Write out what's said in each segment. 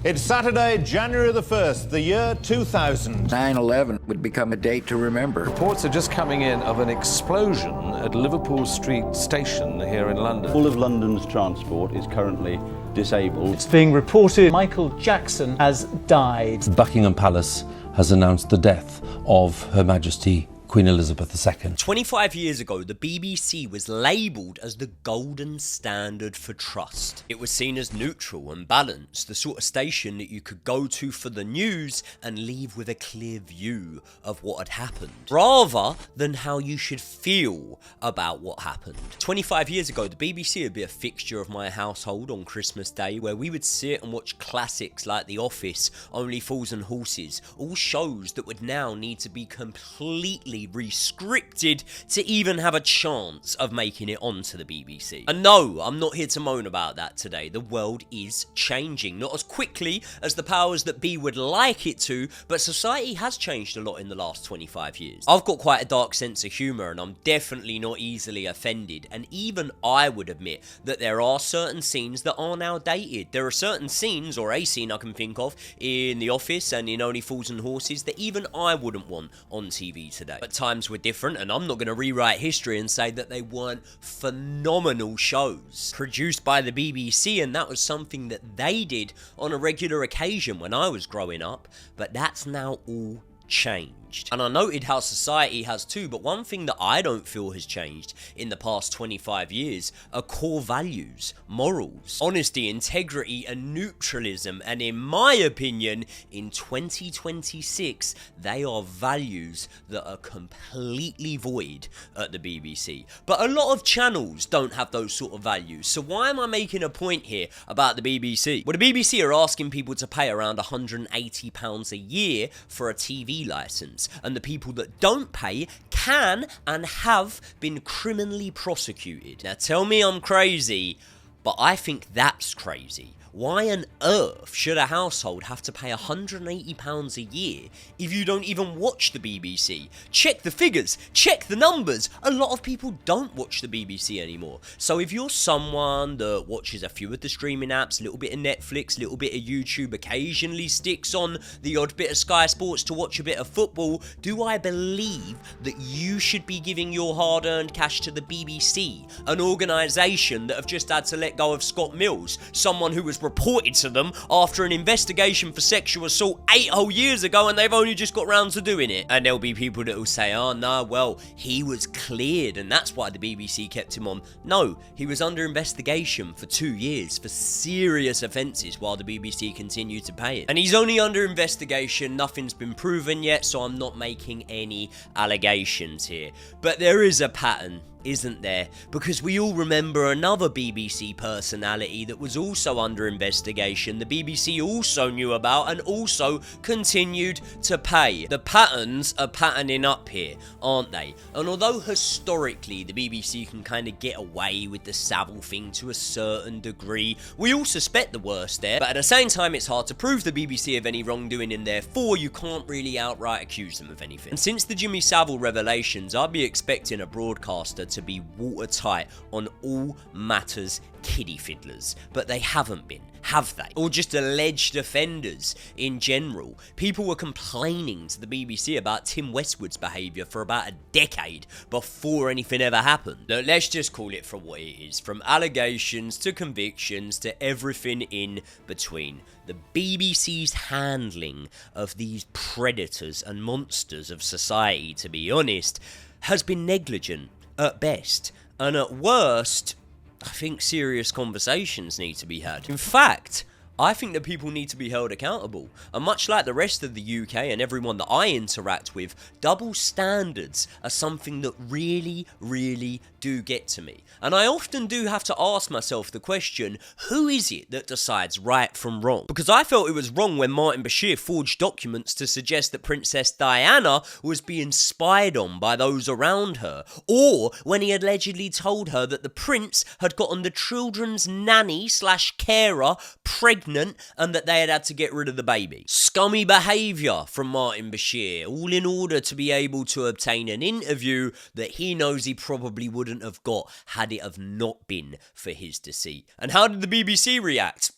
It's Saturday, January the 1st, the year 2000. 9/11 would become a date to remember. Reports are just coming in of an explosion at Liverpool Street Station here in London. All of London's transport is currently disabled. It's being reported Michael Jackson has died. Buckingham Palace has announced the death of Her Majesty Queen Elizabeth II. 25 years ago, the BBC was labelled as the golden standard for trust. It was seen as neutral and balanced, the sort of station that you could go to for the news and leave with a clear view of what had happened, rather than how you should feel about what happened. 25 years ago, the BBC would be a fixture of my household on Christmas Day, where we would sit and watch classics like The Office, Only Fools and Horses, all shows that would now need to be completely re-scripted to even have a chance of making it onto the BBC. And no, I'm not here to moan about that today. The world is changing, not as quickly as the powers that be would like it to, but society has changed a lot in the last 25 years. I've got quite a dark sense of humour, and I'm definitely not easily offended, and even I would admit that there are certain scenes that are now dated. There are certain scenes, or a scene I can think of, in The Office and in Only Fools and Horses that even I wouldn't want on TV today. But times were different, and I'm not going to rewrite history and say that they weren't phenomenal shows produced by the BBC, and that was something that they did on a regular occasion when I was growing up, but that's now all changed. And I noted how society has too, but one thing that I don't feel has changed in the past 25 years are core values, morals, honesty, integrity, and neutralism. And in my opinion, in 2026, they are values that are completely void at the BBC. But a lot of channels don't have those sort of values. So why am I making a point here about the BBC? Well, the BBC are asking people to pay around £180 a year for a TV license, and the people that don't pay can and have been criminally prosecuted. Now tell me I'm crazy, but I think that's crazy. Why on earth should a household have to pay £180 a year if you don't even watch the BBC? Check the figures, check the numbers. A lot of people don't watch the BBC anymore. So if you're someone that watches a few of the streaming apps, a little bit of Netflix, a little bit of YouTube, occasionally sticks on the odd bit of Sky Sports to watch a bit of football, do I believe that you should be giving your hard-earned cash to the BBC, an organisation that have just had to let go of Scott Mills, someone who was reported to them after an investigation for sexual assault 8 whole years ago, and they've only just got round to doing it? And there'll be people that will say, oh no, well, he was cleared and that's why the BBC kept him on. No, he was under investigation for 2 years for serious offences while the BBC continued to pay it. And he's only under investigation, nothing's been proven yet, so I'm not making any allegations here. But there is a pattern, isn't there? Because we all remember another BBC personality that was also under investigation, the BBC also knew about and also continued to pay. The patterns are patterning up here, aren't they? And although historically the BBC can kind of get away with the Savile thing to a certain degree, we all suspect the worst there, but at the same time it's hard to prove the BBC of any wrongdoing, and therefore you can't really outright accuse them of anything. And since the Jimmy Savile revelations, I'd be expecting a broadcaster to be watertight on all matters kiddie fiddlers, but they haven't been, have they? Or just alleged offenders in general. People were complaining to the BBC about Tim Westwood's behaviour for about a decade before anything ever happened. Now, let's just call it for what it is, from allegations to convictions to everything in between. The BBC's handling of these predators and monsters of society, to be honest, has been negligent at best, and at worst, I think serious conversations need to be had. In fact, I think that people need to be held accountable. And much like the rest of the UK and everyone that I interact with, double standards are something that really, really do get to me. And I often do have to ask myself the question, who is it that decides right from wrong? Because I felt it was wrong when Martin Bashir forged documents to suggest that Princess Diana was being spied on by those around her, or when he allegedly told her that the prince had gotten the children's nanny/carer pregnant and that they had to get rid of the baby. Scummy behaviour from Martin Bashir, all in order to be able to obtain an interview that he knows he probably wouldn't have got had it have not been for his deceit. And how did the BBC react?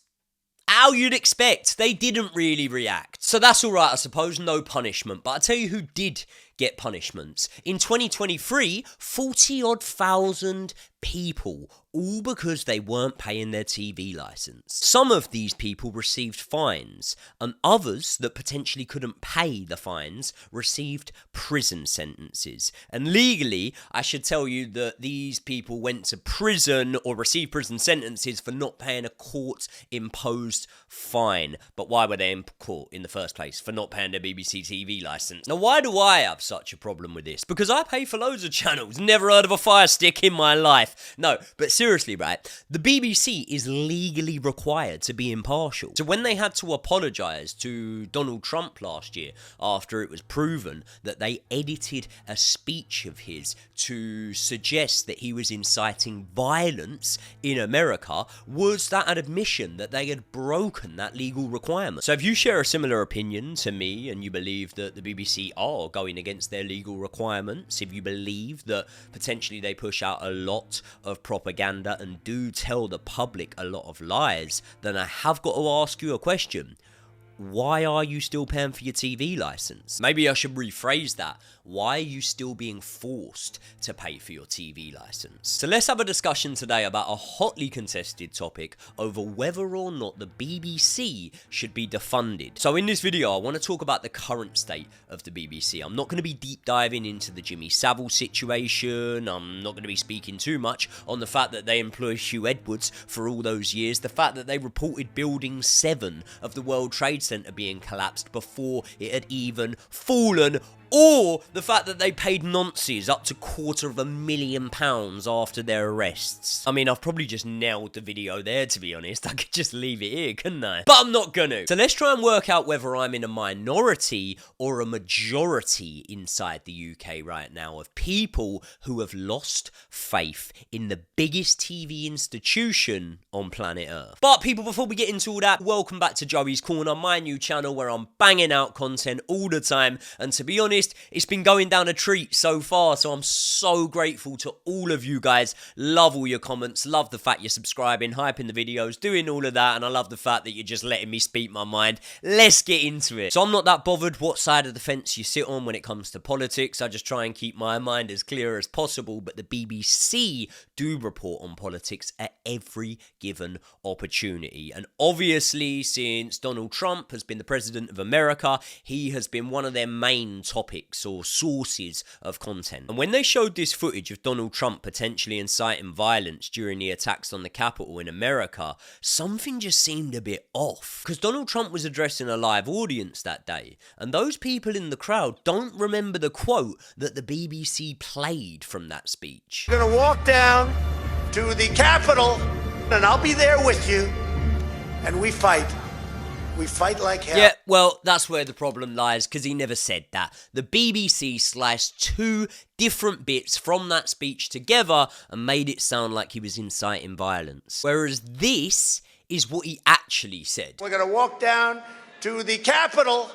how you'd expect. They didn't really react. So that's alright, I suppose, no punishment. But I'll tell you who did get punishments. In 2023, 40-odd thousand people, all because they weren't paying their TV license. Some of these people received fines, and others that potentially couldn't pay the fines received prison sentences. And legally, I should tell you that these people went to prison or received prison sentences for not paying a court-imposed fine. But why were they in court in the first place? For not paying their BBC TV license. Now, why do I have such a problem with this? Because I pay for loads of channels. Never heard of a Fire Stick in my life. No, but seriously, right, the BBC is legally required to be impartial. So when they had to apologise to Donald Trump last year after it was proven that they edited a speech of his to suggest that he was inciting violence in America, was that an admission that they had broken that legal requirement? So if you share a similar opinion to me and you believe that the BBC are going against their legal requirements, if you believe that potentially they push out a lot of propaganda and do tell the public a lot of lies, then I have got to ask you a question. Why are you still paying for your TV license? Maybe I should rephrase that. Why are you still being forced to pay for your TV license? So let's have a discussion today about a hotly contested topic over whether or not the BBC should be defunded. So in this video, I want to talk about the current state of the BBC. I'm not going to be deep diving into the Jimmy Savile situation. I'm not going to be speaking too much on the fact that they employed Hugh Edwards for all those years. The fact that they reported Building 7 of the World Trade Center being collapsed before it had even fallen, or the fact that they paid nonces up to £250,000 after their arrests. I mean, I've probably just nailed the video there, to be honest. I could just leave it here, couldn't I? But I'm not gonna. So let's try and work out whether I'm in a minority or a majority inside the UK right now of people who have lost faith in the biggest TV institution on planet Earth. But people, before we get into all that, welcome back to Joey's Corner, my new channel where I'm banging out content all the time. And to be honest, it's been going down a treat so far, so I'm so grateful to all of you guys. Love all your comments, love the fact you're subscribing, hyping the videos, doing all of that, and I love the fact that you're just letting me speak my mind. Let's get into it. So I'm not that bothered what side of the fence you sit on when it comes to politics. I just try and keep my mind as clear as possible, but the BBC do report on politics at every given opportunity. And obviously, since Donald Trump has been the president of America, he has been one of their main topics or sources of content. And when they showed this footage of Donald Trump potentially inciting violence during the attacks on the Capitol in America, something just seemed a bit off. Because Donald Trump was addressing a live audience that day, and those people in the crowd don't remember the quote that the BBC played from that speech. We're gonna walk down to the Capitol, and I'll be there with you, and we fight. We fight like hell. Yeah, well, that's where the problem lies, because he never said that. The BBC sliced two different bits from that speech together and made it sound like he was inciting violence. Whereas this is what he actually said. We're gonna walk down to the Capitol,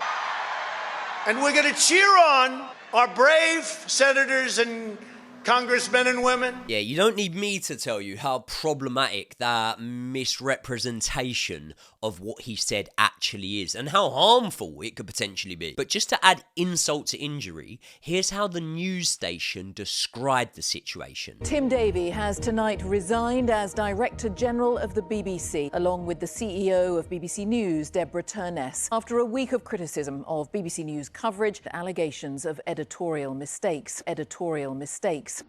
and we're gonna cheer on our brave senators and congressmen and women. Yeah, you don't need me to tell you how problematic that misrepresentation of what he said actually is, and how harmful it could potentially be. But just to add insult to injury, here's how the news station described the situation. Tim Davie has tonight resigned as Director General of the BBC, along with the CEO of BBC News, Deborah Turness, after a week of criticism of BBC News coverage and allegations of editorial mistakes. Editorial mistakes.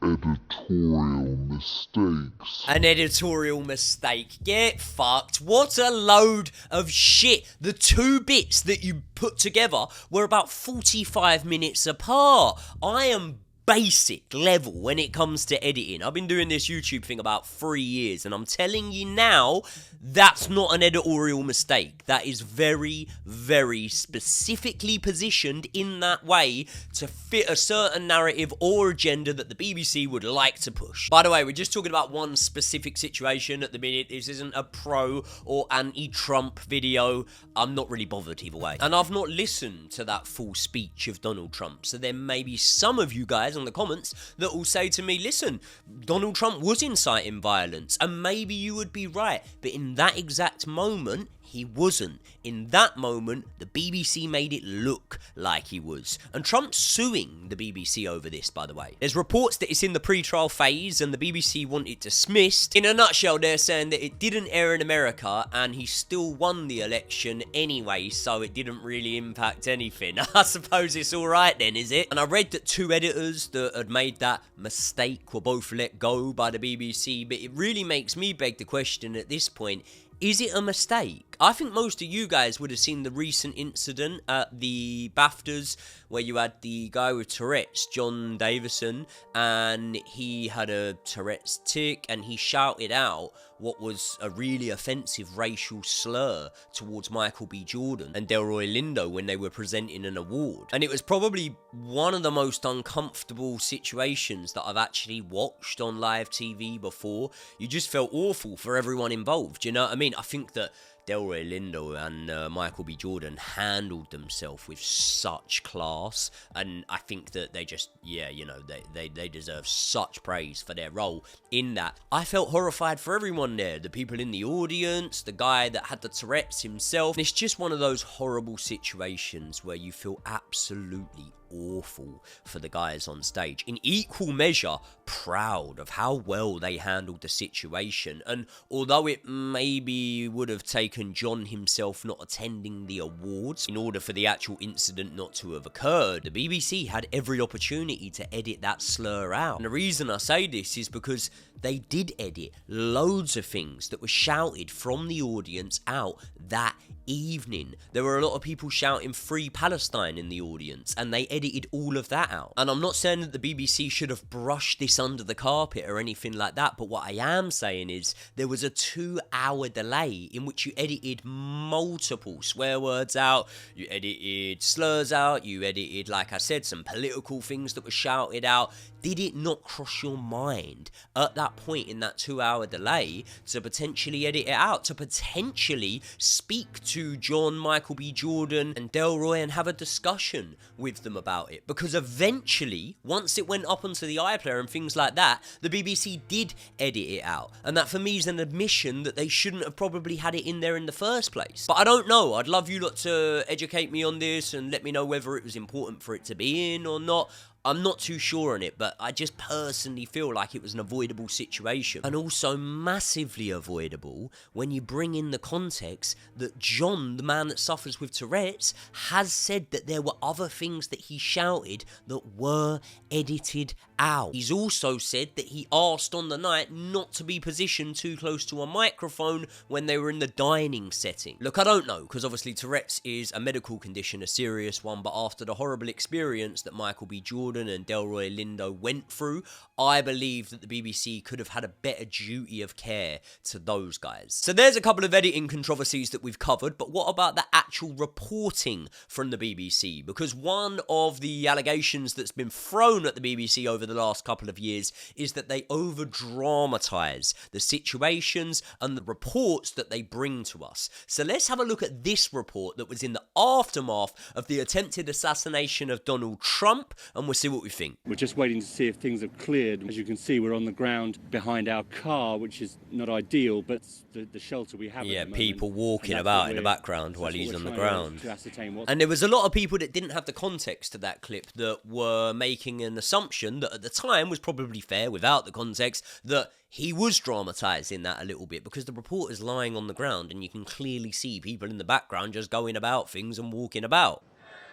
An editorial mistake. Get fucked. What a load of shit. The two bits that you put together were about 45 minutes apart. I am basic level when it comes to editing. I've been doing this YouTube thing about 3 years, and I'm telling you now, that's not an editorial mistake. That is very, very specifically positioned in that way to fit a certain narrative or agenda that the BBC would like to push. By the way, we're just talking about one specific situation at the minute. This isn't a pro or anti-Trump video. I'm not really bothered either way. And I've not listened to that full speech of Donald Trump, so there may be some of you guys in the comments that will say to me, listen, Donald Trump was inciting violence, and maybe you would be right, but in that exact moment, he wasn't. In that moment, the BBC made it look like he was. And Trump's suing the BBC over this, by the way. There's reports that it's in the pre-trial phase and the BBC want it dismissed. In a nutshell, they're saying that it didn't air in America and he still won the election anyway, so it didn't really impact anything. I suppose it's alright then, is it? And I read that 2 editors that had made that mistake were both let go by the BBC, but it really makes me beg the question at this point, is it a mistake? I think most of you guys would have seen the recent incident at the BAFTAs where you had the guy with Tourette's, John Davison, and he had a Tourette's tic and he shouted out what was a really offensive racial slur towards Michael B. Jordan and Delroy Lindo when they were presenting an award. And it was probably one of the most uncomfortable situations that I've actually watched on live TV before. You just felt awful for everyone involved, you know what I mean? I think that Delroy Lindo and Michael B. Jordan handled themselves with such class, and I think that they just, yeah, you know, they deserve such praise for their role in that. I felt horrified for everyone there, the people in the audience, the guy that had the Tourette's himself. And it's just one of those horrible situations where you feel absolutely awful for the guys on stage. In equal measure, proud of how well they handled the situation. And although it maybe would have taken John himself not attending the awards in order for the actual incident not to have occurred, the BBC had every opportunity to edit that slur out. And the reason I say this is because they did edit loads of things that were shouted from the audience out that evening. There were a lot of people shouting Free Palestine in the audience, and they edited all of that out. And I'm not saying that the BBC should have brushed this under the carpet or anything like that, but what I am saying is there was a 2-hour delay in which you edited multiple swear words out, you edited slurs out, you edited, like I said, some political things that were shouted out. Did it not cross your mind at that point in that 2-hour delay to potentially edit it out, to potentially speak to John, Michael B. Jordan and Delroy and have a discussion with them about it? Because eventually, once it went up onto the iPlayer and things like that, the BBC did edit it out. And that for me is an admission that they shouldn't have probably had it in there in the first place. But I don't know. I'd love you lot to educate me on this and let me know whether it was important for it to be in or not. I'm not too sure on it, but I just personally feel like it was an avoidable situation. And also massively avoidable when you bring in the context that John, the man that suffers with Tourette's, has said that there were other things that he shouted that were edited out. He's also said that he asked on the night not to be positioned too close to a microphone when they were in the dining setting. Look, I don't know, because obviously Tourette's is a medical condition, a serious one, but after the horrible experience that Michael B. Jordan and Delroy Lindo went through, I believe that the BBC could have had a better duty of care to those guys. So there's a couple of editing controversies that we've covered, but what about the actual reporting from the BBC? Because one of the allegations that's been thrown at the BBC over the last couple of years is that they over-dramatise the situations and the reports that they bring to us. So let's have a look at this report that was in the aftermath of the attempted assassination of Donald Trump, and we'll see what we think. We're just waiting to see if things have cleared. As you can see, we're on the ground behind our car, which is not ideal, but the shelter we have. Yeah, at the people moment, walking about in the background while he's on the ground. To ascertain what. And there was a lot of people that didn't have the context to that clip that were making an assumption that at the time was probably fair without the context, that he was dramatising that a little bit, because the reporter's lying on the ground and you can clearly see people in the background just going about things and walking about.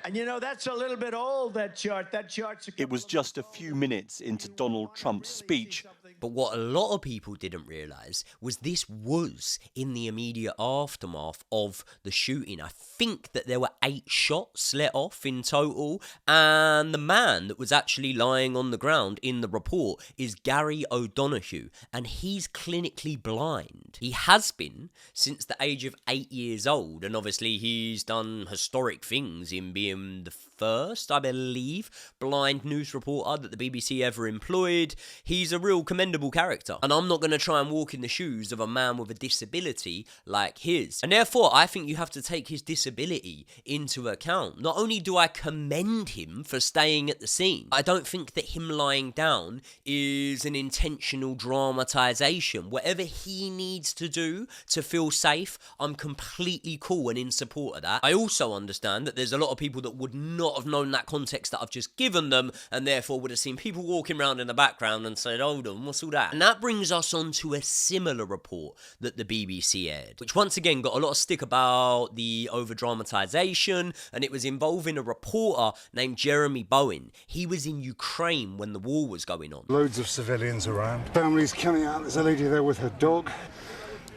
And you know, that's a little bit old, that chart. That chart's... It was just a few minutes into Donald Trump's speech. But what a lot of people didn't realise was this was in the immediate aftermath of the shooting. I think that there were 8 shots let off in total, and the man that was actually lying on the ground in the report is Gary O'Donoghue, and he's clinically blind. He has been since the age of 8 years old, and obviously he's done historic things in being the first, I believe, blind news reporter that the BBC ever employed. He's a real commendable character. And I'm not going to try and walk in the shoes of a man with a disability like his. And therefore, I think you have to take his disability into account. Not only do I commend him for staying at the scene, I don't think that him lying down is an intentional dramatization. Whatever he needs to do to feel safe, I'm completely cool and in support of that. I also understand that there's a lot of people that would not have known that context that I've just given them, and therefore would have seen people walking around in the background and said, hold on, what's all that? And that brings us on to a similar report that the BBC aired, which once again got a lot of stick about the over-dramatization, and it was involving a reporter named Jeremy Bowen. He was in Ukraine when the war was going on. Loads of civilians around. Families coming out. There's a lady there with her dog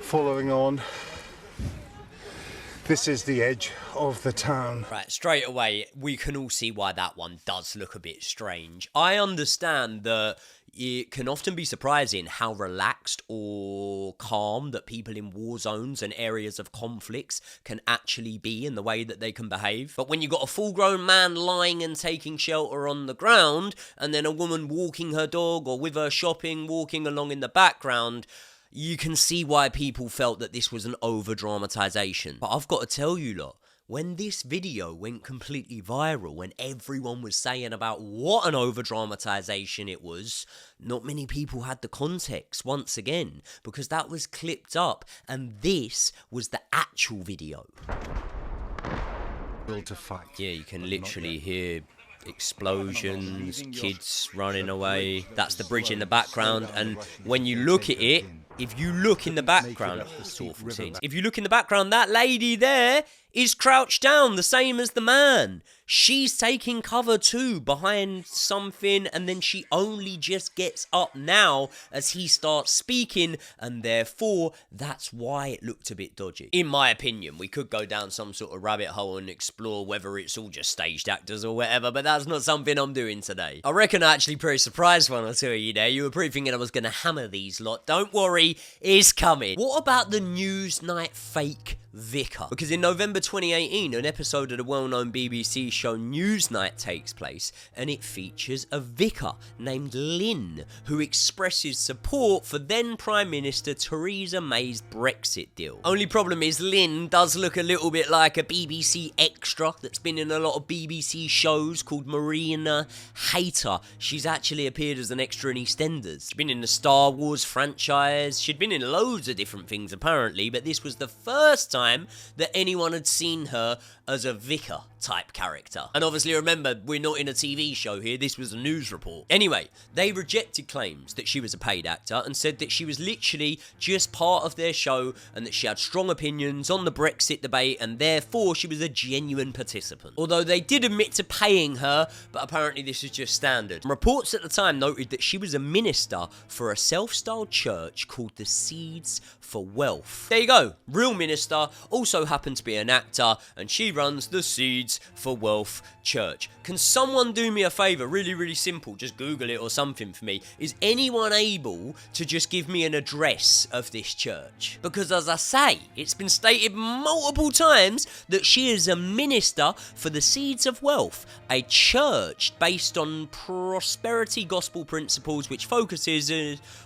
following on. This is the edge of the town. Right, straight away, we can all see why that one does look a bit strange. I understand that it can often be surprising how relaxed or calm that people in war zones and areas of conflicts can actually be in the way that they can behave. But when you've got a full-grown man lying and taking shelter on the ground, and then a woman walking her dog or with her shopping, walking along in the background, you can see why people felt that this was an over-dramatization. But I've got to tell you lot, when this video went completely viral, when everyone was saying about what an over-dramatization it was, not many people had the context, once again, because that was clipped up, and this was the actual video. Will to fight. Yeah, you can literally hear explosions, kids running away. That's the bridge in the background, and when you look at it, if you look in the background, if you look in the background, that lady there is crouched down, the same as the man. She's taking cover too, behind something, and then she only just gets up now as he starts speaking, and therefore, that's why it looked a bit dodgy. In my opinion, we could go down some sort of rabbit hole and explore whether it's all just staged actors or whatever, but that's not something I'm doing today. I reckon I actually pretty surprised one or two of you there. You were pretty thinking I was going to hammer these lot. Don't worry, it's coming. What about the Newsnight fake vicar? Because in November 2018, an episode of the well-known BBC show Newsnight takes place, and it features a vicar named Lynn, who expresses support for then Prime Minister Theresa May's Brexit deal. Only problem is Lynn does look a little bit like a BBC extra that's been in a lot of BBC shows called Marina Hater. She's actually appeared as an extra in EastEnders. She's been in the Star Wars franchise. She'd been in loads of different things apparently, but this was the first time that anyone had seen her as a vicar type character. And obviously remember, we're not in a TV show here, this was a news report. Anyway, they rejected claims that she was a paid actor and said that she was literally just part of their show and that she had strong opinions on the Brexit debate and therefore she was a genuine participant. Although they did admit to paying her, but apparently this is just standard. Reports at the time noted that she was a minister for a self-styled church called the Seeds for Wealth. There you go, real minister, also happened to be an actor, and she runs the Seeds for Wealth church. Can someone do me a favour? Really, really simple. Just Google it or something for me. Is anyone able to just give me an address of this church? Because as I say, it's been stated multiple times that she is a minister for the Seeds of Wealth, a church based on prosperity gospel principles which focuses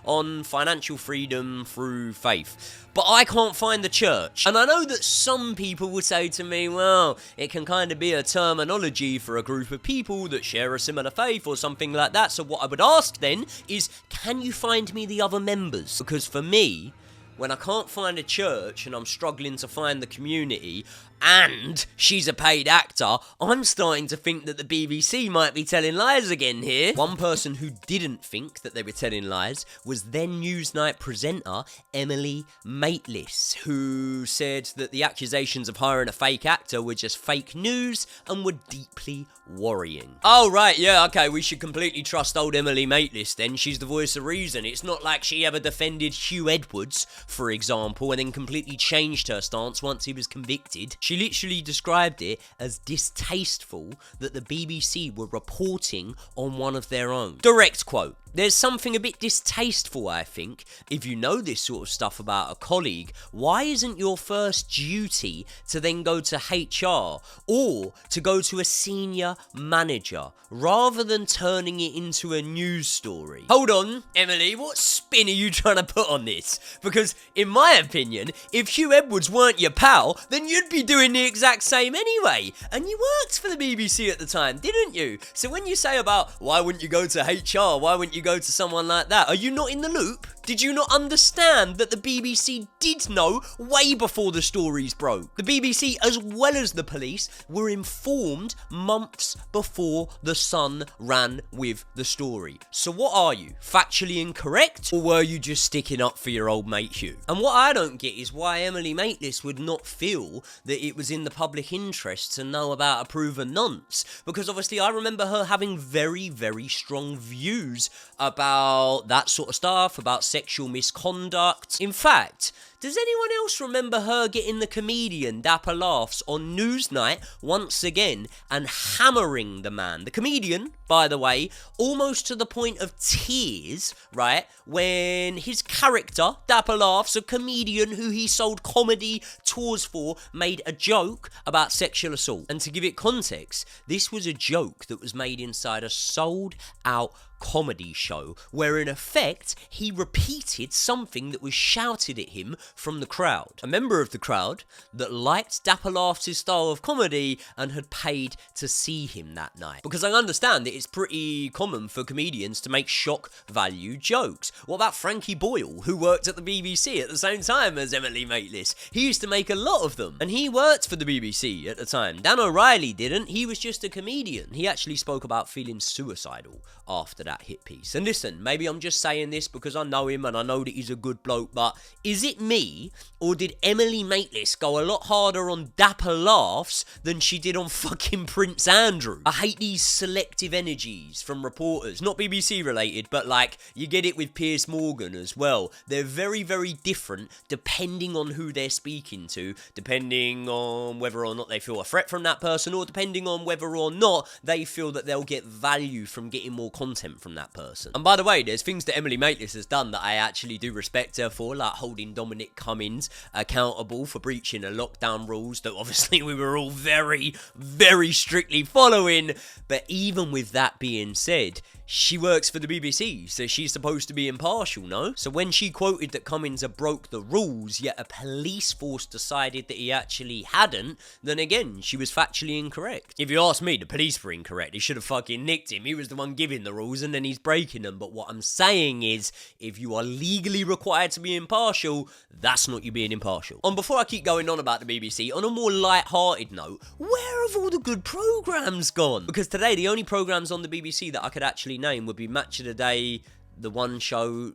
on financial freedom through faith. But I can't find the church. And I know that some people would say to me, well, it can kind of be a terminology for a group of people that share a similar faith or something like that. So what I would ask then is, can you find me the other members? Because for me, when I can't find a church and I'm struggling to find the community, and she's a paid actor, I'm starting to think that the BBC might be telling lies again here. One person who didn't think that they were telling lies was then Newsnight presenter Emily Maitlis, who said that the accusations of hiring a fake actor were just fake news and were deeply worrying. Oh right, yeah, okay, we should completely trust old Emily Maitlis then. She's the voice of reason. It's not like she ever defended Hugh Edwards, for example, and then completely changed her stance once he was convicted. She literally described it as distasteful that the BBC were reporting on one of their own. Direct quote. There's something a bit distasteful, I think. If you know this sort of stuff about a colleague, why isn't your first duty to then go to HR or to go to a senior manager rather than turning it into a news story? Hold on, Emily, what spin are you trying to put on this? Because in my opinion, if Hugh Edwards weren't your pal, then you'd be doing the exact same anyway. And you worked for the BBC at the time, didn't you? So when you say about, why wouldn't you go to HR, why wouldn't you go to someone like that, are you not in the loop? Did you not understand that the BBC did know way before the stories broke? The BBC, as well as the police, were informed months before the Sun ran with the story. So what are you, factually incorrect? Or were you just sticking up for your old mate Hugh? And what I don't get is why Emily Maitlis would not feel that it was in the public interest to know about a proven nonce. Because obviously I remember her having very, very strong views about that sort of stuff, about sexual misconduct. In fact, does anyone else remember her getting the comedian Dapper Laughs on Newsnight once again and hammering the man? The comedian, by the way, almost to the point of tears, right? When his character, Dapper Laughs, a comedian who he sold comedy tours for, made a joke about sexual assault. And to give it context, this was a joke that was made inside a sold out comedy show where in effect he repeated something that was shouted at him from the crowd. A member of the crowd that liked Dapper Laughs' style of comedy and had paid to see him that night. Because I understand that it's pretty common for comedians to make shock value jokes. What about Frankie Boyle, who worked at the BBC at the same time as Emily Maitlis? He used to make a lot of them, and he worked for the BBC at the time. Dan O'Reilly didn't, he was just a comedian. He actually spoke about feeling suicidal after that hit piece. And listen, maybe I'm just saying this because I know him and I know that he's a good bloke, but is it me, or did Emily Maitlis go a lot harder on Dapper Laughs than she did on fucking Prince Andrew? I hate these selective energies from reporters, not BBC related, but like, you get it with Piers Morgan as well. They're very, very different depending on who they're speaking to, depending on whether or not they feel a threat from that person, or depending on whether or not they feel that they'll get value from getting more content from that person. And by the way, there's things that Emily Maitlis has done that I actually do respect her for, like holding Dominic Cummings accountable for breaching the lockdown rules that obviously we were all very, very strictly following. But even with that being said, she works for the BBC, so she's supposed to be impartial, no? So when she quoted that Cummings had broke the rules, yet a police force decided that he actually hadn't, then again, she was factually incorrect. If you ask me, the police were incorrect. He should have fucking nicked him. He was the one giving the rules, and then he's breaking them. But what I'm saying is, if you are legally required to be impartial, that's not you being impartial. And before I keep going on about the BBC, on a more light-hearted note, where have all the good programmes gone? Because today, the only programmes on the BBC that I could actually name would be Match of the Day, The One Show,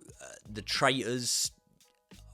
The Traitors.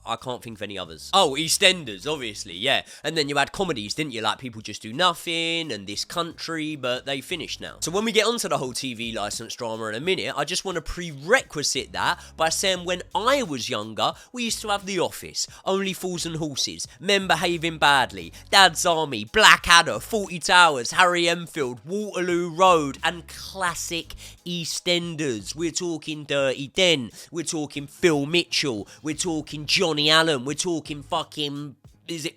I can't think of any others. Oh, EastEnders, obviously, yeah. And then you had comedies, didn't you? Like People Just Do Nothing and This Country, but they finished now. So when we get onto the whole TV licence drama in a minute, I just want to prerequisite that by saying when I was younger, we used to have The Office, Only Fools and Horses, Men Behaving Badly, Dad's Army, Blackadder, 40 Towers, Harry Enfield, Waterloo Road, and classic EastEnders. We're talking Dirty Den, we're talking Phil Mitchell, we're talking Johnny Allen, we're talking fucking, is it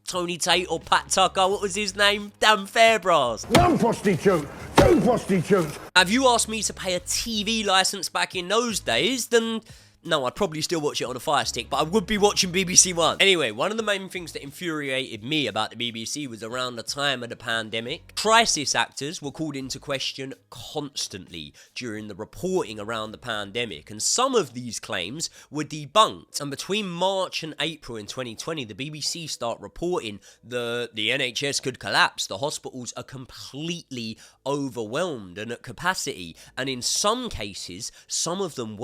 Tony Tate or Pat Tucker? What was his name? Damn Fairbrass. One prostitute, two prostitutes. Have you asked me to pay a TV licence back in those days, then no, I'd probably still watch it on a Fire Stick, but I would be watching BBC One. Anyway, one of the main things that infuriated me about the BBC was around the time of the pandemic. Crisis actors were called into question constantly during the reporting around the pandemic, and some of these claims were debunked. And between March and April in 2020, the BBC start reporting the NHS could collapse, the hospitals are completely overwhelmed and at capacity, and in some cases, some of them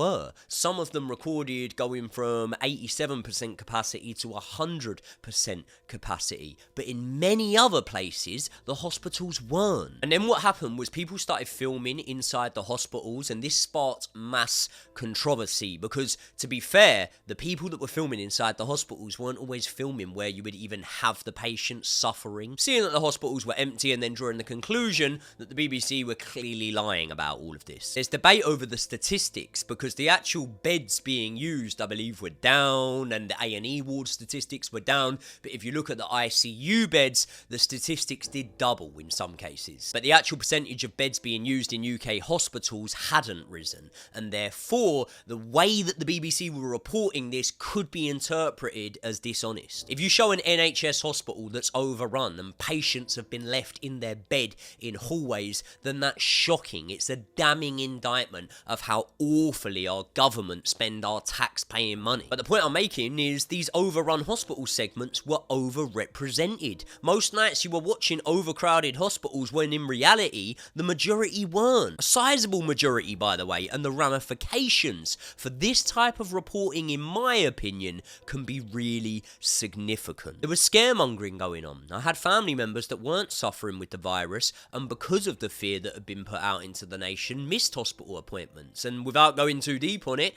London recorded going from 87% capacity to 100% capacity, but in many other places, the hospitals weren't. And then what happened was people started filming inside the hospitals, and this sparked mass controversy because, to be fair, the people that were filming inside the hospitals weren't always filming where you would even have the patients suffering. Seeing that the hospitals were empty and then drawing the conclusion that the BBC were clearly lying about all of this. There's debate over the statistics because the actual beds being used, I believe, were down, and the A&E ward statistics were down, but if you look at the ICU beds, the statistics did double in some cases. But the actual percentage of beds being used in UK hospitals hadn't risen, and therefore the way that the BBC were reporting this could be interpreted as dishonest. If you show an NHS hospital that's overrun and patients have been left in their bed in hallways, then that's shocking. It's a damning indictment of how awfully our government spend our tax-paying money. But the point I'm making is these overrun hospital segments were overrepresented. Most nights you were watching overcrowded hospitals when in reality the majority weren't. A sizable majority, by the way, and the ramifications for this type of reporting, in my opinion, can be really significant. There was scaremongering going on. I had family members that weren't suffering with the virus, and because of the fear that had been put out into the nation, missed hospital appointments. And without going too deep on it,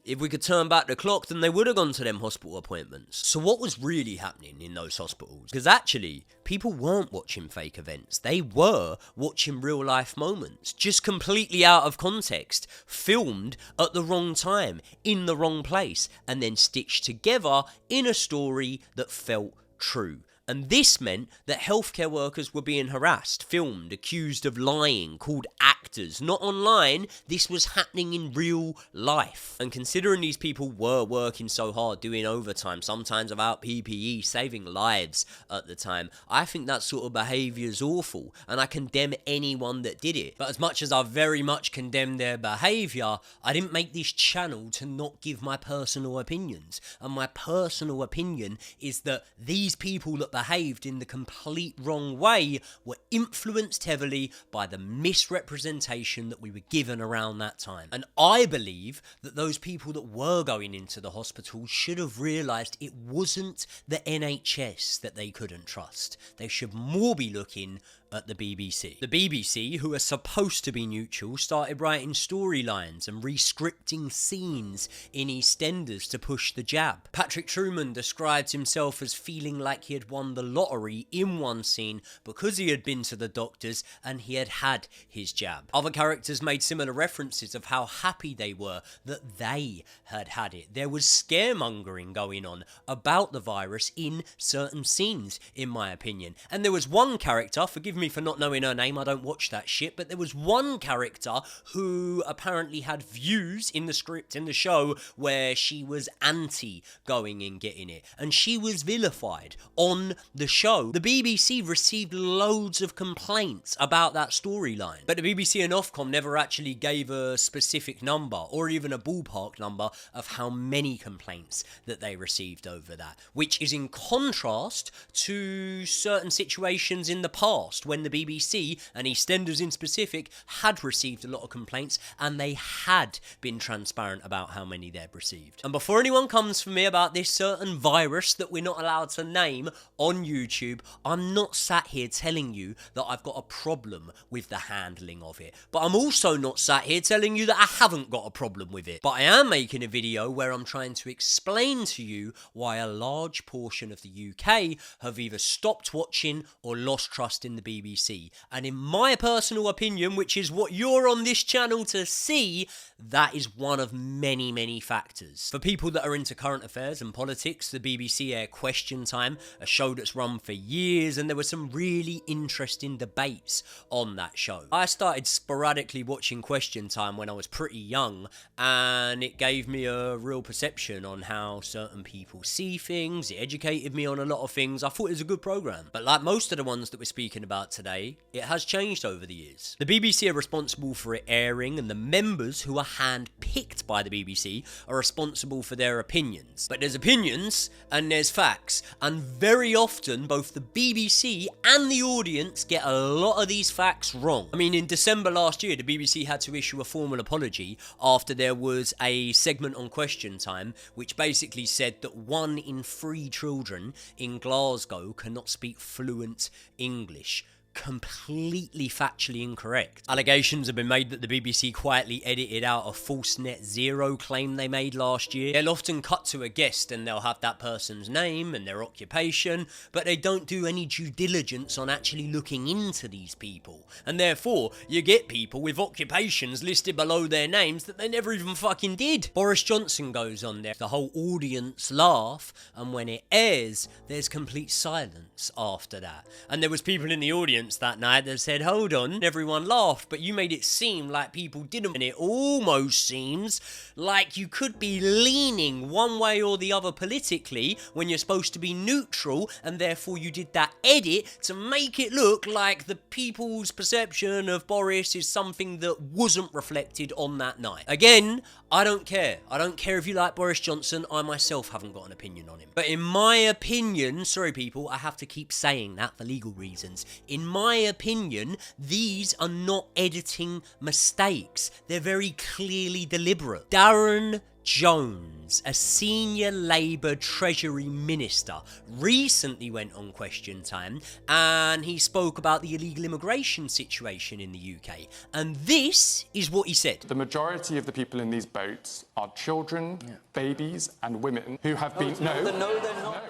if we could turn back the clock, then they would have gone to them hospital appointments. So what was really happening in those hospitals? Because actually, people weren't watching fake events. They were watching real life moments, just completely out of context, filmed at the wrong time, in the wrong place, and then stitched together in a story that felt true. And this meant that healthcare workers were being harassed, filmed, accused of lying, called actors. Not online, this was happening in real life. And considering these people were working so hard, doing overtime, sometimes without PPE, saving lives at the time, I think that sort of behaviour is awful, and I condemn anyone that did it. But as much as I very much condemn their behaviour, I didn't make this channel to not give my personal opinions. And my personal opinion is that these people that behaved in the complete wrong way were influenced heavily by the misrepresentation that we were given around that time. And I believe that those people that were going into the hospital should have realised it wasn't the NHS that they couldn't trust. They should more be looking at the BBC. The BBC, who are supposed to be neutral, started writing storylines and re-scripting scenes in EastEnders to push the jab. Patrick Truman described himself as feeling like he had won the lottery in one scene because he had been to the doctors and he had had his jab. Other characters made similar references of how happy they were that they had had it. There was scaremongering going on about the virus in certain scenes, in my opinion. And there was one character, forgive me for not knowing her name, I don't watch that shit, but there was one character who apparently had views in the script, in the show, where she was anti going and getting it, and she was vilified on the show. The BBC received loads of complaints about that storyline, but the BBC and Ofcom never actually gave a specific number or even a ballpark number of how many complaints that they received over that, which is in contrast to certain situations in the past when the BBC, and EastEnders in specific, had received a lot of complaints and they had been transparent about how many they'd received. And before anyone comes for me about this certain virus that we're not allowed to name on YouTube, I'm not sat here telling you that I've got a problem with the handling of it. But I'm also not sat here telling you that I haven't got a problem with it. But I am making a video where I'm trying to explain to you why a large portion of the UK have either stopped watching or lost trust in the BBC. And in my personal opinion, which is what you're on this channel to see, that is one of many, many factors. For people that are into current affairs and politics, the BBC air Question Time, a show that's run for years, and there were some really interesting debates on that show. I started sporadically watching Question Time when I was pretty young, and it gave me a real perception on how certain people see things. It educated me on a lot of things. I thought it was a good programme. But like most of the ones that we're speaking about about today, it has changed over the years. The BBC are responsible for it airing, and the members who are hand-picked by the BBC are responsible for their opinions. But there's opinions and there's facts, and very often both the BBC and the audience get a lot of these facts wrong. I mean, in December last year, the BBC had to issue a formal apology after there was a segment on Question Time which basically said that 1 in 3 children in Glasgow cannot speak fluent English. Completely factually incorrect. Allegations have been made that the BBC quietly edited out a false net zero claim they made last year. They'll often cut to a guest and they'll have that person's name and their occupation, but they don't do any due diligence on actually looking into these people. And therefore, you get people with occupations listed below their names that they never even fucking did. Boris Johnson goes on there, the whole audience laugh, and when it airs, there's complete silence after that. And there was people in the audience that night that said, hold on, everyone laughed, but you made it seem like people didn't, and it almost seems like you could be leaning one way or the other politically when you're supposed to be neutral, and therefore you did that edit to make it look like the people's perception of Boris is something that wasn't reflected on that night. Again, I don't care. I don't care if you like Boris Johnson. I myself haven't got an opinion on him. But in my opinion, sorry people, I have to keep saying that for legal reasons. In my opinion, these are not editing mistakes. They're very clearly deliberate. Darren Jones, a senior Labour Treasury Minister, recently went on Question Time and he spoke about the illegal immigration situation in the UK. And this is what he said. The majority of the people in these boats are children, babies and women who have been... No, they're not.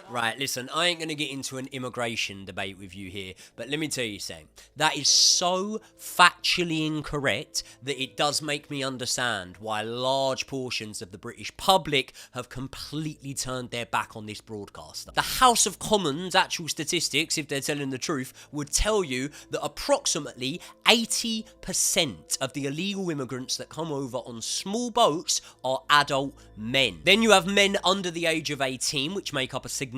Right, listen, I ain't going to get into an immigration debate with you here, but let me tell you something. That is so factually incorrect that it does make me understand why large portions of the British public have completely turned their back on this broadcaster. The House of Commons actual statistics, if they're telling the truth, would tell you that approximately 80% of the illegal immigrants that come over on small boats are adult men. Then you have men under the age of 18, which make up a significant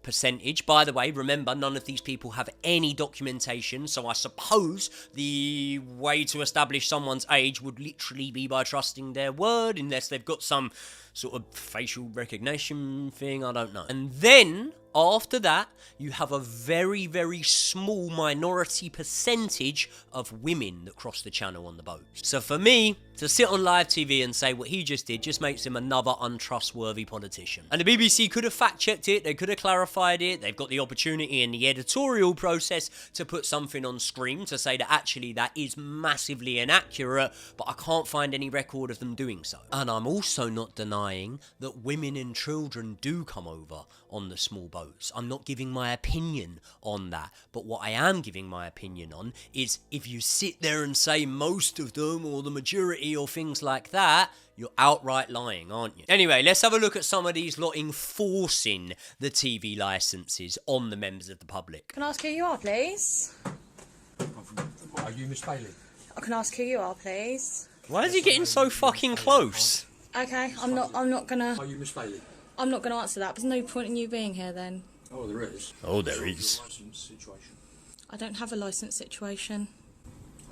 percentage. By the way, remember, none of these people have any documentation, so I suppose the way to establish someone's age would literally be by trusting their word, unless they've got some sort of facial recognition thing, I don't know. And then, after that, you have a very, very small minority percentage of women that cross the channel on the boat. So for me, to sit on live TV and say what he just did just makes him another untrustworthy politician. And the BBC could have fact-checked it, they could have clarified it, they've got the opportunity in the editorial process to put something on screen to say that actually that is massively inaccurate, but I can't find any record of them doing so. And I'm also not denying that women and children do come over on the small boats. I'm not giving my opinion on that, but what I am giving my opinion on is if you sit there and say most of them or the majority or things like that, you're outright lying, aren't you? Anyway, let's have a look at some of these lot enforcing the TV licences on the members of the public. Can I ask who you are, please? Are you Miss Bailey? I can ask who you are, please. Why is he getting so fucking close? Okay, I'm not gonna... Are you Miss Bailey? I'm not gonna answer that. There's no point in you being here then. Oh, there is. Oh, there is. I don't have a licence situation.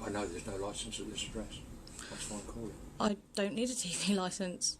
I know there's no licence at this address. That's why I'm calling. I don't need a TV licence.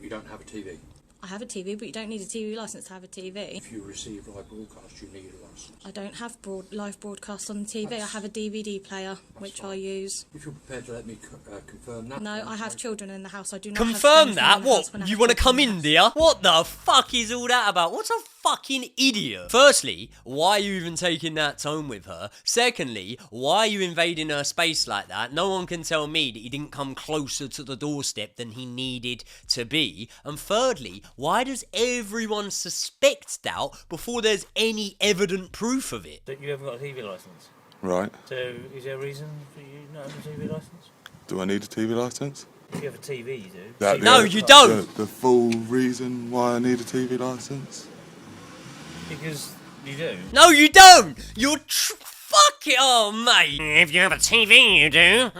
You don't have a TV? I have a TV, but you don't need a TV licence to have a TV. If you receive live broadcast, you need a licence. I don't have live broadcast on the TV. I have a DVD player, which I use. If you're prepared to let me confirm that... No, I have children in the house. I do not confirm have that? What? You want to come in, dear? What the fuck is all that about? What's a fucking idiot? Firstly, why are you even taking that tone with her? Secondly, why are you invading her space like that? No one can tell me that he didn't come closer to the doorstep than he needed to be. And thirdly, why does everyone suspect doubt before there's any evident proof of it? That you haven't got a TV licence. Right. So, is there a reason for you not having a TV licence? Do I need a TV licence? If you have a TV, you do. No, you don't! The full reason why I need a TV licence? Because you do. No, you don't! You're Fuck it, oh mate. If you have a TV, you do.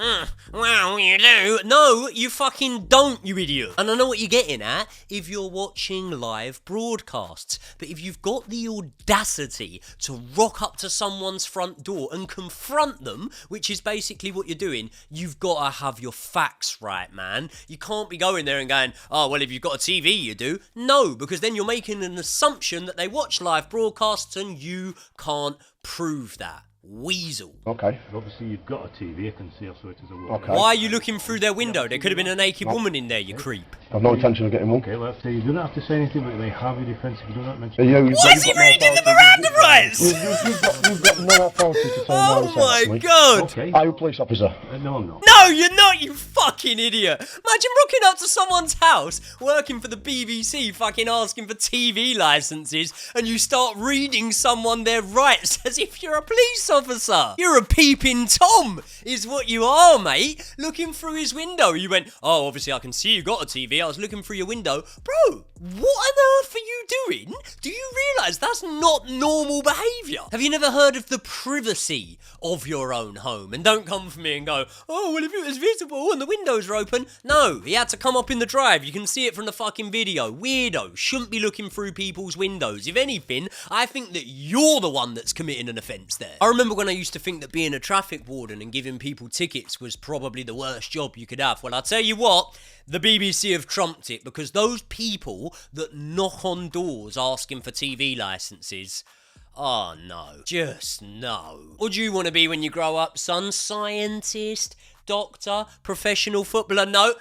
Well, you do. No, you fucking don't, you idiot. And I know what you're getting at if you're watching live broadcasts. But if you've got the audacity to rock up to someone's front door and confront them, which is basically what you're doing, you've got to have your facts right, man. You can't be going there and going, oh, well, if you've got a TV, you do. No, because then you're making an assumption that they watch live broadcasts and you can't prove that. Weasel. Okay. Obviously, you've got a TV, I can see, so it is a woman. Okay. Why are you looking through their window? There could have been a naked woman in there, you creep. I've no intention of getting one. Okay, well, so you don't have to say anything, but they have your defence if you do not mention Why is he reading the Miranda rights? You've got no authority to say oh my god! Okay. Are you a police officer? No, I'm not. No, you're not, you fucking idiot! Imagine rocking up to someone's house, working for the BBC, fucking asking for TV licences, and you start reading someone their rights as if you're a police officer. You're a peeping Tom, is what you are, mate. Looking through his window, you went, oh, obviously I can see you got a TV, I was looking through your window. Bro, what on earth are you doing? Do you realise that's not normal behaviour? Have you never heard of the privacy of your own home? And don't come for me and go, oh, well, if it was visible and the windows are open. No, he had to come up in the drive. You can see it from the fucking video. Weirdo. Shouldn't be looking through people's windows. If anything, I think that you're the one that's committing an offence there. I remember when I used to think that being a traffic warden and giving people tickets was probably the worst job you could have. Well, I'll tell you what, the BBC have trumped it, because those people that knock on doors asking for TV licences, oh no, just no. What do you want to be when you grow up, son? Scientist? Doctor? Professional footballer? No,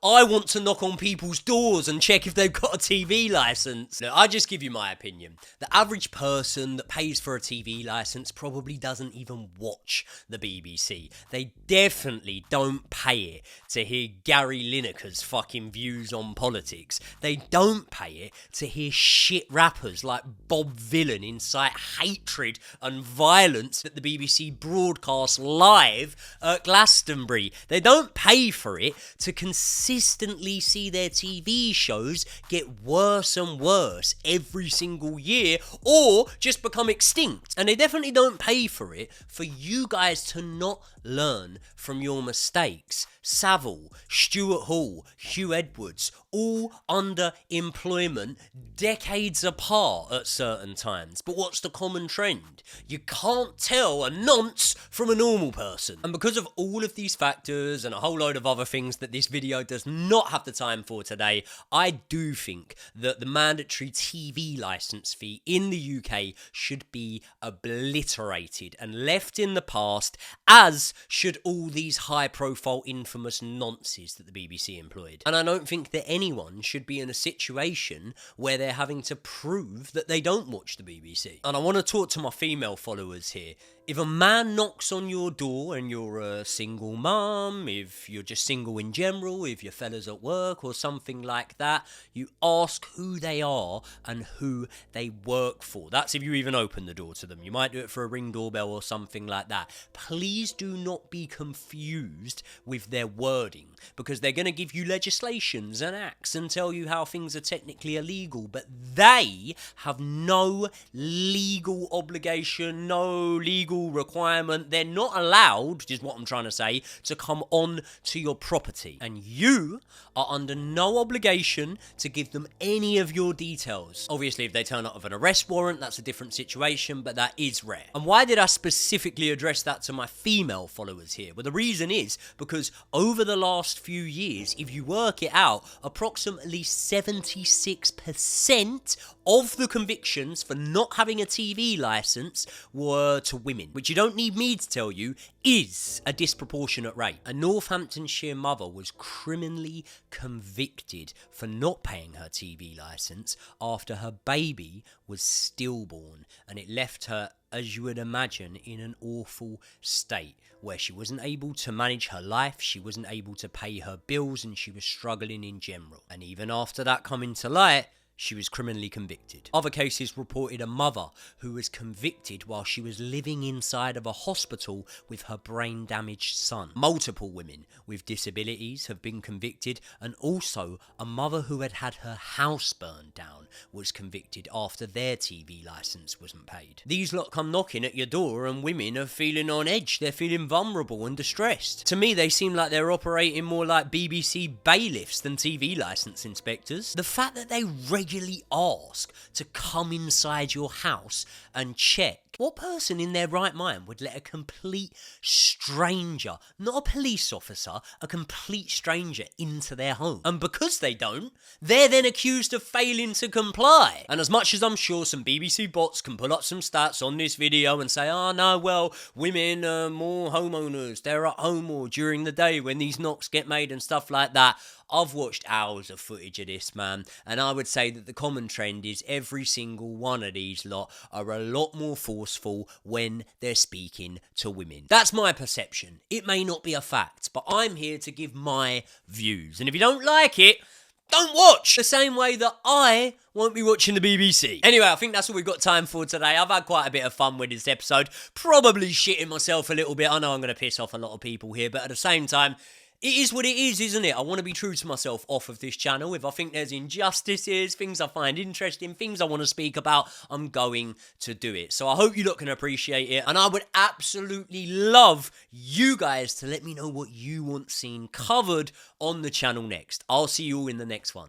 I want to knock on people's doors and check if they've got a TV licence. No, I just give you my opinion. The average person that pays for a TV licence probably doesn't even watch the BBC. They definitely don't pay it to hear Gary Lineker's fucking views on politics. They don't pay it to hear shit rappers like Bob Vylan incite hatred and violence that the BBC broadcasts live at Glastonbury. They don't pay for it to consistently see their TV shows get worse and worse every single year, or just become extinct. And they definitely don't pay for it for you guys to not learn from your mistakes. Savile, Stuart Hall, Hugh Edwards, all under employment decades apart at certain times. But what's the common trend? You can't tell a nonce from a normal person. And because of all of these factors and a whole load of other things that this video does not have the time for today, I do think that the mandatory TV licence fee in the UK should be obliterated and left in the past, as should all these high-profile infamous nonces that the BBC employed. And I don't think that anyone should be in a situation where they're having to prove that they don't watch the BBC. And I want to talk to my female followers here. If a man knocks on your door and you're a single mum, if you're just single in general, if your fella's at work or something like that, you ask who they are and who they work for. That's if you even open the door to them. You might do it for a Ring doorbell or something like that. Please do not be confused with their wording, because they're going to give you legislations and acts and tell you how things are technically illegal, but they have no legal obligation, no legal requirement. They're not allowed, is what I'm trying to say, to come on to your property. And you are under no obligation to give them any of your details. Obviously, if they turn up with an arrest warrant, that's a different situation, but that is rare. And why did I specifically address that to my female followers here? Well, the reason is because over the last few years, if you work it out, approximately 76% of the convictions for not having a TV licence were to women, which you don't need me to tell you is a disproportionate rate. A Northamptonshire mother was criminally convicted for not paying her TV licence after her baby was stillborn, and it left her, as you would imagine, in an awful state where she wasn't able to manage her life, she wasn't able to pay her bills, and she was struggling in general. And even after that coming to light, she was criminally convicted. Other cases reported a mother who was convicted while she was living inside of a hospital with her brain-damaged son. Multiple women with disabilities have been convicted, and also a mother who had had her house burned down was convicted after their TV licence wasn't paid. These lot come knocking at your door and women are feeling on edge, they're feeling vulnerable and distressed. To me, they seem like they're operating more like BBC bailiffs than TV licence inspectors. The fact that they regularly ask to come inside your house and check. What person in their right mind would let a complete stranger, not a police officer, a complete stranger into their home? And because they don't, they're then accused of failing to comply. And as much as I'm sure some BBC bots can pull up some stats on this video and say, oh no, well, women are more homeowners, they're at home more during the day when these knocks get made and stuff like that, I've watched hours of footage of this, man, and I would say that the common trend is every single one of these lot are a lot more forceful when they're speaking to women. That's my perception. It may not be a fact, but I'm here to give my views. And if you don't like it, don't watch! The same way that I won't be watching the BBC. Anyway, I think that's all we've got time for today. I've had quite a bit of fun with this episode. Probably shitting myself a little bit. I know I'm going to piss off a lot of people here, but at the same time, it is what it is, isn't it? I want to be true to myself off of this channel. If I think there's injustices, things I find interesting, things I want to speak about, I'm going to do it. So I hope you lot can appreciate it. And I would absolutely love you guys to let me know what you want seen covered on the channel next. I'll see you all in the next one.